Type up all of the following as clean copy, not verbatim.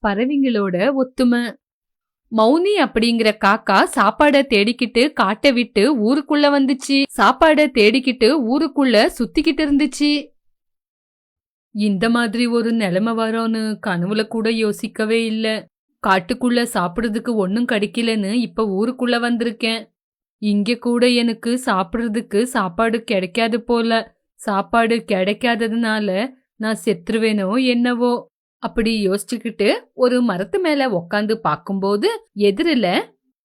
பறவைங்களோட ஒத்துமை. மௌனி அப்படிங்கிற காக்கா சாப்பாட தேடிக்கிட்டு காட்டை விட்டு ஊருக்குள்ள வந்துச்சு. சாப்பாட தேடிக்கிட்டு ஊருக்குள்ள சுத்திக்கிட்டு இருந்துச்சு. இந்த மாதிரி ஒரு நிலைமை வரும்னு கனவுல கூட யோசிக்கவே இல்ல. காட்டுக்குள்ள சாப்பிடுறதுக்கு ஒன்னும் கிடைக்கலன்னு இப்ப ஊருக்குள்ள வந்திருக்கேன். இங்க கூட எனக்கு சாப்பிடுறதுக்கு சாப்பாடு கிடைக்காது போல. சாப்பாடு கிடைக்காததுனால நான் செத்துருவேனோ என்னவோ. அப்படி யோசிச்சுக்கிட்டு ஒரு மரத்து மேல உக்காந்து பாக்கும்போது எதிரில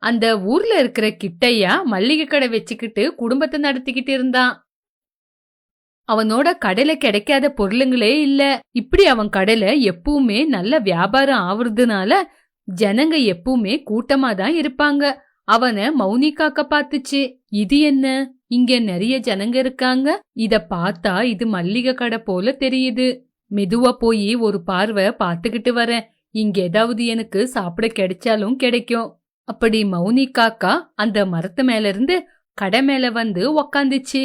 அந்த ஊர்ல இருக்கிற கிட்டையா மல்லிகை கடை வச்சுக்கிட்டு குடும்பத்தை நடத்திக்கிட்டு இருந்தான். அவனோட கடையில கிடைக்காத பொருளுங்களே இல்ல. இப்படி அவன் கடையில எப்பவுமே நல்ல வியாபாரம் ஆவறதுனால ஜனங்க எப்பவுமே கூட்டமா தான் இருப்பாங்க. அவனை மௌனி காக்க பாத்துச்சு. இது என்ன, இங்க நிறைய ஜனங்க இருக்காங்க, இத பார்த்தா இது மல்லிகை கடை போல தெரியுது. மெதுவா போய் ஒரு பார்வை பாத்துக்கிட்டு வரேன். இங்க ஏதாவது எனக்கு சாப்பிட கிடைச்சாலும் கிடைக்கும். அப்படி மௌனி காக்கா அந்த மரத்து மேல இருந்து கடை மேல வந்து உக்காந்துச்சு.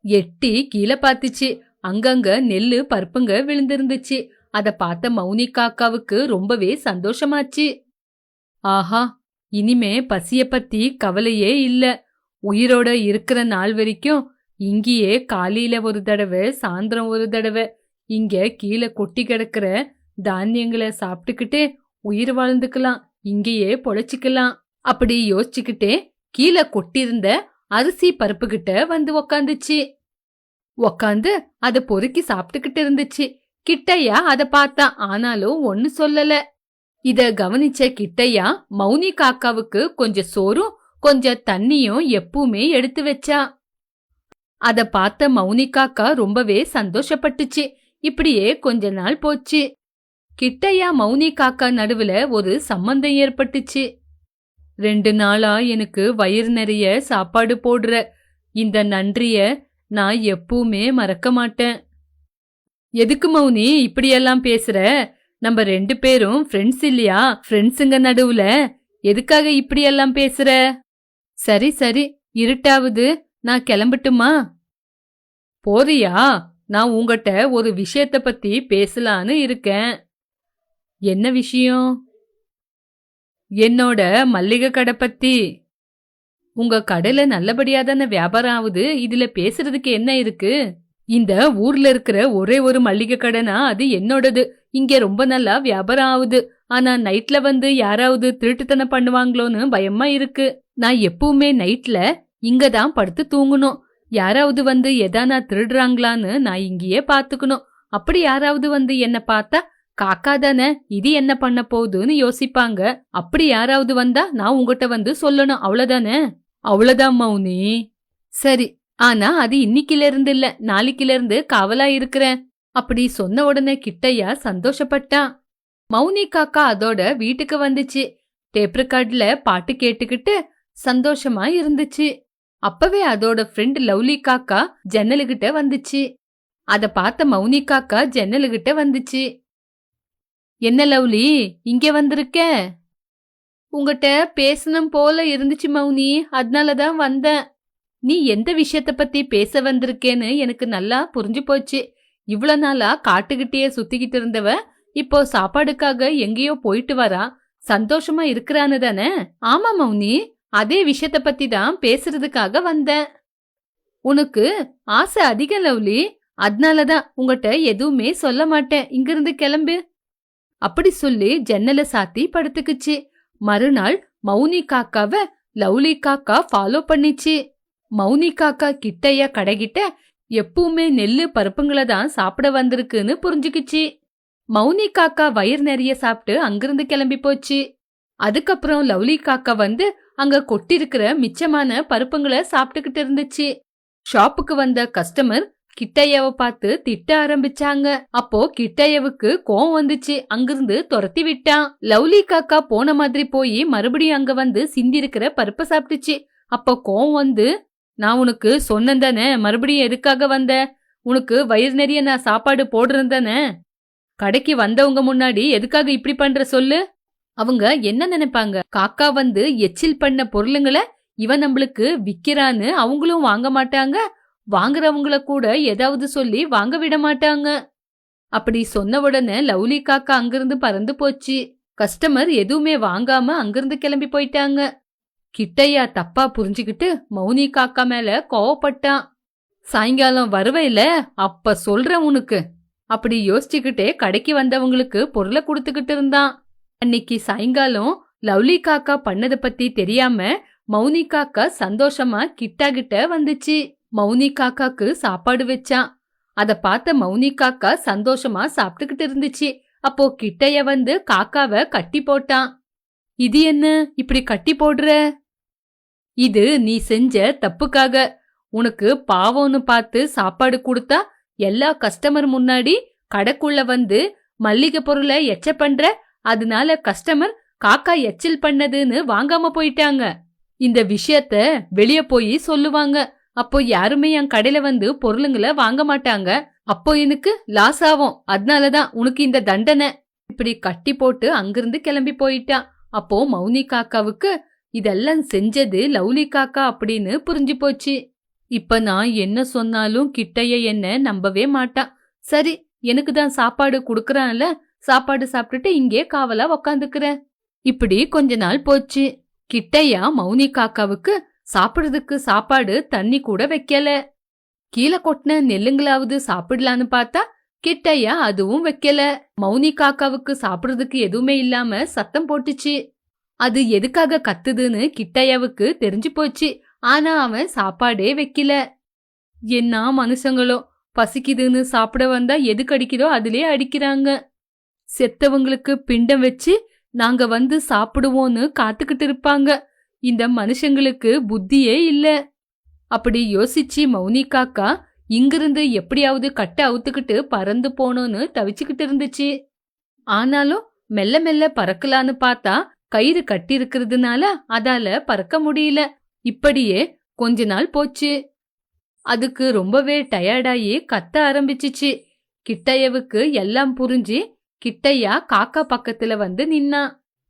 எட்டி கீழே பாத்துச்சு. அங்கங்க நெல்லு பருப்புங்க விழுந்திருந்துச்சு. அத பார்த்த மௌனி காக்காவுக்கு ரொம்பவே சந்தோஷமாச்சு. ஆஹா, இனிமே பசிய பத்தி கவலையே இல்ல. உயிரோட இருக்கிற நாள் வரைக்கும் இங்கேயே காலையில ஒரு தடவை சாயந்தரம் ஒரு தடவை இங்க கீழே கொட்டி கிடக்கிற தானியங்களை சாப்பிட்டுக்கிட்டே உயிர் வாழ்ந்துக்கலாம், இங்கேயே பொழைச்சிக்கலாம். அப்படி யோசிச்சுக்கிட்டே கீழே கொட்டிருந்த அரிசி பருப்பு கிட்ட வந்து உக்காந்துச்சு. உக்காந்து அத பொறுக்கி சாப்பிட்டுக்கிட்டு இருந்துச்சு. கிட்டையா அத பார்த்தான், ஆனாலும் ஒன்னு சொல்லல. இத கவனிச்ச கிட்டையா மௌனி காக்காவுக்கு கொஞ்சம் சோறும் கொஞ்சம் தண்ணியும் எப்பவுமே எடுத்து வச்சா. அத பார்த்த மௌனி காக்கா ரொம்பவே சந்தோஷப்பட்டுச்சு. இப்படியே கொஞ்ச நாள் போச்சு. கிட்டையா மௌனி காக்கா நடுவுல ஒரு சம்பந்தம் ஏற்பட்டுச்சு. 2 நாளா எனக்கு வயிறு நிறைய சாப்பாடு போடுற இந்த நன்றிய நான் எப்பவுமே மறக்க மாட்டேன். எதுக்கு மௌனி இப்படியெல்லாம் பேசுற? நம்ம 2 பேரும் ஃப்ரெண்ட்ஸ் இல்லையா? ஃப்ரெண்ட்ஸுங்க நடுவுல எதுக்காக இப்படியெல்லாம் பேசுற? சரி சரி, இருட்டாவது, நான் கிளம்பட்டுமா? போறியா? நான் உங்ககிட்ட ஒரு விஷயத்த பத்தி பேசலான்னு இருக்கேன். என்ன விஷயம்? என்னோட மல்லிகை கடை பத்தி. உங்க கடையில நல்லபடியா தானே வியாபாரம் ஆகுது, இதுல பேசுறதுக்கு என்ன இருக்கு? இந்த ஊர்ல இருக்கிற ஒரே ஒரு மல்லிகை கடைனா அது என்னோடது. இங்க ரொம்ப நல்லா வியாபாரம் ஆகுது. ஆனா நைட்ல வந்து யாராவது திருட்டுத்தனம் பண்ணுவாங்களோன்னு பயமா இருக்கு. நான் எப்பவுமே நைட்ல இங்கதான் படுத்து தூங்கணும். யாராவது வந்து எதானா திருடுறாங்களான்னு நான் இங்கேயே பாத்துக்கணும். அப்படி யாராவது வந்து என்ன பார்த்தா காக்கா தானே, இது என்ன பண்ண போகுதுன்னு யோசிப்பாங்க. அப்படி யாராவது வந்தா நான் உங்ககிட்ட வந்து சொல்லணும், அவ்வளவுதானே? அவ்வளவுதான் மௌனி. சரி, ஆனா அது இன்னைக்குல இருந்து இல்ல, நாளைக்குல இருந்து காவலா இருக்கிறேன். அப்படி சொன்ன உடனே கிட்டையா சந்தோஷப்பட்டான். மௌனி காக்கா அதோட வீட்டுக்கு வந்துச்சு. டேப் ரெக்கார்ட்ல பாட்டு கேட்டுக்கிட்டு சந்தோஷமா இருந்துச்சு. அப்பவே அதோட ஃப்ரெண்ட் லவ்லி காக்கா ஜன்னலுகிட்ட வந்துச்சு. அத பார்த்த மௌனி காக்கா ஜன்னலுகிட்ட வந்துச்சு. என்ன லவ்லி, இங்க வந்திருக்க? உங்ககிட்ட பேசணும் போல இருந்துச்சு மௌனி, அதனாலதான் வந்தேன். நீ எந்த விஷயத்த பத்தி பேச வந்திருக்கேன்னு எனக்கு நல்லா புரிஞ்சு போச்சு. இவ்வளவு நாளா காட்டுக்கிட்டே சுத்திக்கிட்டு இருந்தவ இப்போ சாப்பாடுக்காக எங்கேயோ போயிட்டு வரா, சந்தோஷமா இருக்கிறான்னு தானே? ஆமா மௌனி, அதே விஷயத்த பத்தி தான் பேசுறதுக்காக வந்தேன். உனக்கு ஆசை அதிகம் லவ்லி, அதனாலதான் உங்ககிட்ட எதுவுமே சொல்ல மாட்டேன். இங்கிருந்து கிளம்பு. அப்படி சொல்லி ஜன்னல சாத்தி படுத்துக்குச்சு. மறுநாள் மௌனி காக்காவ லவ்லி காக்கா ஃபாலோ பண்ணிச்சு. மௌனி காக்கா கிட்டையா கடைகிட்ட எப்பவுமே நெல்லு பருப்புங்களை தான் சாப்பிட வந்திருக்குன்னு புரிஞ்சுக்கிச்சு. மௌனி காக்கா வயிறு நிறைய சாப்பிட்டு அங்கிருந்து கிளம்பி போச்சு. அதுக்கப்புறம் லவ்லி காக்கா வந்து அங்க கொட்டிருக்கிற மிச்சமான பருப்புங்களை சாப்பிட்டுக்கிட்டு இருந்துச்சு. ஷாப்புக்கு வந்த கஸ்டமர் கிட்டையாவை பார்த்து திட்ட ஆரம்பிச்சாங்க. அப்போ கிட்டையாவுக்கு கோவம் வந்துச்சு, அங்கிருந்து துரத்தி விட்டான். லவ்லி காக்கா போன மாதிரி போய் மறுபடியும் அங்க வந்து சிந்தி இருக்கிற பருப்பை சாப்பிட்டுச்சு. அப்போ கோவம் வந்து, நான் உனக்கு சொன்னேன் தானே, மறுபடியும் எதுக்காக வந்த? உனக்கு வயிறு நிறைய நான் சாப்பாடு போடுறேன் தானே? கடைக்கு வந்தவங்க முன்னாடி எதுக்காக இப்படி பண்ற சொல்லு? அவங்க என்ன நினைப்பாங்க? காக்கா வந்து எச்சில் பண்ண பொருளுங்களை இவன் நம்மளுக்கு விக்கிறான்னு அவங்களும் வாங்க மாட்டாங்க, வாங்குறவங்கள கூட ஏதாவது சொல்லி வாங்க விட மாட்டாங்க. அப்படி சொன்ன உடனே லவ்லி காக்கா அங்கிருந்து பறந்து போச்சு. கஸ்டமர் எதுவுமே வாங்காம அங்கிருந்து கிளம்பி போயிட்டாங்க. கிட்டையா தப்பா புரிஞ்சுக்கிட்டு மௌனி காக்கா மேல கோவப்பட்டான். சாயங்காலம் வருவையில அப்ப சொல்றேன் உனக்கு. அப்படி யோசிச்சுக்கிட்டே கடைக்கு வந்தவங்களுக்கு பொருளை கொடுத்துக்கிட்டு இருந்தான். அன்னைக்கு சாயங்காலம் லவ்லி காக்கா பண்ணத பத்தி தெரியாம மௌனி காக்கா சந்தோஷமா கிட்டா கிட்ட வந்துச்சு. மௌனி காக்காக்கு சாப்பாடு வச்சான். அத பார்த்த மௌனி காக்கா சந்தோஷமா சாப்பிட்டுக்கிட்டு இருந்துச்சு. அப்போ கிட்டைய வந்து காக்காவ கட்டி போட்டான். இது என்ன இப்படி கட்டி போடுற? இது நீ செஞ்ச தப்புக்காக. உனக்கு பாவம்னு பார்த்து சாப்பாடு கொடுத்தா எல்லா கஸ்டமர் முன்னாடி கடைக்குள்ள வந்து மல்லிகை பொருளை எச்ச பண்ற. அதனால கஸ்டமர் காக்கா எச்சில் பண்ணதுன்னு வாங்காம போயிட்டாங்க. இந்த விஷயத்த வெளிய போய் சொல்லுவாங்க. அப்போ யாருமே என் கடையில வந்து பொருளுங்களை வாங்க மாட்டாங்க. அப்போ எனக்கு லாஸ் ஆகும். அதனாலதான் உனக்கு இந்த தண்டனை. இப்படி கட்டி போட்டு அங்கிருந்து கிளம்பி போயிட்டான். அப்போ மௌனி காக்காவுக்கு இதெல்லாம் செஞ்சது லவ்லி காக்கா அப்படின்னு புரிஞ்சு போச்சு. இப்ப நான் என்ன சொன்னாலும் கிட்டைய என்ன நம்பவே மாட்டான். சரி, எனக்கு தான் சாப்பாடு குடுக்கறான்ல, சாப்பாடு சாப்பிட்டுட்டு இங்கே காவலா உக்காந்துக்கிறேன். இப்படி கொஞ்ச நாள் போச்சு. கிட்டையா மௌனி காக்காவுக்கு சாப்பிடுறதுக்கு சாப்பாடு தண்ணி கூட வைக்கல. கீழே கொட்டின நெல்லுங்களாவது சாப்பிடலான்னு பார்த்தா கிட்டையா அதுவும் வைக்கல. மௌனி காக்காவுக்கு சாப்பிடுறதுக்கு எதுவுமே இல்லாம சத்தம் போட்டுச்சு. அது எதுக்காக கத்துதுன்னு கிட்டையாவுக்கு தெரிஞ்சு போச்சு. ஆனா அவன் சாப்பாடே வைக்கல. என்ன மனுஷங்களோ, பசிக்குதுன்னு சாப்பிட வந்தா எது கடிக்குதோ அதிலே அடிக்கிறாங்க. செத்தவங்களுக்கு பிண்டம் வச்சு நாங்க வந்து சாப்பிடுவோன்னு காத்துக்கிட்டு இருப்பாங்க. இந்த மனுஷங்களுக்கு புத்தியே இல்ல. அப்படி யோசிச்சு மௌனி காக்கா இங்கிருந்து எப்படியாவது கட்டை அவுத்துக்கிட்டு பறந்து போனோன்னு தவிச்சுக்கிட்டு இருந்துச்சு. ஆனாலும் மெல்ல மெல்ல பறக்கலான்னு பார்த்தா கயிறு கட்டி இருக்கிறதுனால அதால பறக்க முடியல. இப்படியே கொஞ்ச நாள் போச்சு. அதுக்கு ரொம்பவே டயர்டாயி கத்த ஆரம்பிச்சிச்சு. கிட்டையவுக்கு எல்லாம் புரிஞ்சு கிட்டையா காக்கா பக்கத்துல வந்து நின்னா.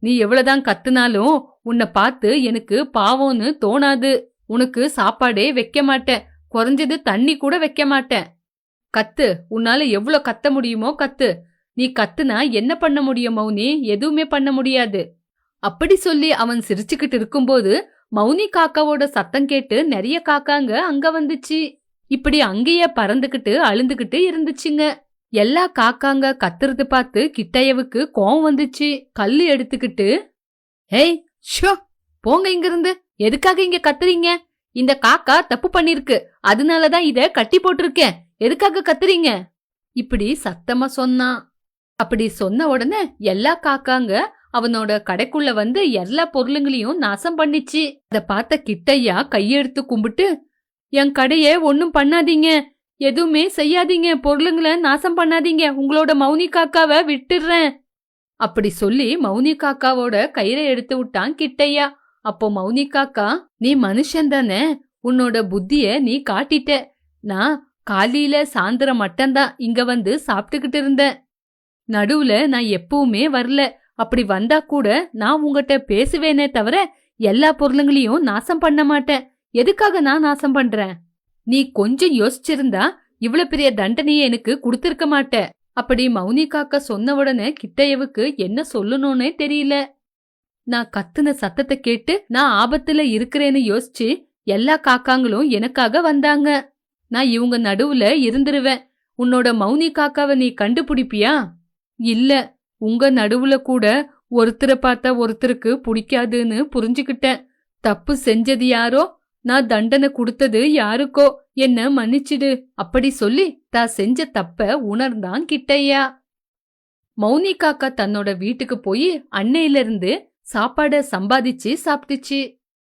நீ எவ்வளவுதான் கத்துனாலும் உன்னை பார்த்து எனக்கு பாவம்னு தோணாது. உனக்கு சாப்பாடே வைக்க மாட்டேன். குறைஞ்சது தண்ணி கூட வைக்க மாட்டேன். கத்து, உன்னால எவ்வளவு கத்த முடியுமோ கத்து. நீ கத்துனா என்ன பண்ண முடியும் மௌனி? எதுவுமே பண்ண முடியாது. அப்படி சொல்லி அவன் சிரிச்சுக்கிட்டு இருக்கும்போது மௌனி காக்காவோட சத்தம் கேட்டு நிறைய காக்காங்க அங்க வந்துச்சு. இப்படி அங்கேயே பறந்துகிட்டு அழுந்துகிட்டு இருந்துச்சுங்க. எல்லா காக்காங்க கத்துறது பார்த்து கிட்டையவுக்கு கோவம் வந்துச்சு. கல்லு எடுத்துக்கிட்டு, ஏய் ஷோ, போங்க இங்கிருந்து. எதுக்காக இங்க கத்துறீங்க? இந்த காக்கா தப்பு பண்ணிருக்கு. அதனாலதான் இத கட்டி போட்டிருக்கேன். எதுக்காக கத்துறீங்க? இப்படி சத்தமா சொன்னான். அப்படி சொன்ன உடனே எல்லா காக்காங்க அவனோட கடைக்குள்ள வந்து எல்லா பொருளுங்களையும் நாசம் பண்ணிச்சு. அத பார்த்த கிட்டையா கையெடுத்து கும்பிட்டு, என் கடைய ஒன்னும் பண்ணாதீங்க, எதுவுமே செய்யாதீங்க, பொருளுங்களை நாசம் பண்ணாதீங்க, உங்களோட மௌனி காக்காவை விட்டுடுறேன் அப்படி சொல்லி மௌனி காக்காவோட கயிறை எடுத்து விட்டான் கிட்டையா. அப்போ மௌனி காக்கா, நீ மனுஷன் தானே, உன்னோட புத்திய நீ காட்டிட்ட. நான் காலையில சாயந்தரம் மட்டும்தான் இங்க வந்து சாப்பிட்டுக்கிட்டு இருந்தேன். நடுவுல நான் எப்பவுமே வரல. அப்படி வந்தா கூட நான் உங்ககிட்ட பேசுவேனே தவிர எல்லா பொருளுங்களையும் நாசம் பண்ண மாட்டேன். எதுக்காக நான் நாசம் பண்றேன்? நீ கொஞ்சம் யோசிச்சிருந்தா இவ்வளவு பெரிய தண்டனையை எனக்கு கொடுத்திருக்க மாட்ட. அப்படி மௌனி காக்கா சொன்ன உடனே கிட்டையவுக்கு என்ன சொல்லணும்னே தெரியல. நான் கத்துன சத்தத்தை கேட்டு நான் ஆபத்துல இருக்கிறேன்னு யோசிச்சு எல்லா காக்காங்களும் எனக்காக வந்தாங்க. நான் இவங்க நடுவுல இருந்துருவேன். உன்னோட மௌனி காக்காவை நீ கண்டுபிடிப்பியா? இல்ல, உங்க நடுவுல கூட ஒருத்தரை பார்த்தா ஒருத்தருக்கு பிடிக்காதுன்னு புரிஞ்சுக்கிட்டேன். தப்பு செஞ்சது யாரோ, நான் தண்டனை கொடுத்தது யாருக்கோ, என்ன மன்னிச்சிடு அப்படி சொல்லி தான் செஞ்ச தப்ப உணர்ந்தான் கிட்டையா. மௌனி காக்கா தன்னோட வீட்டுக்கு போய் அன்னையில இருந்து சாப்பாட சம்பாதிச்சு சாப்பிட்டுச்சு.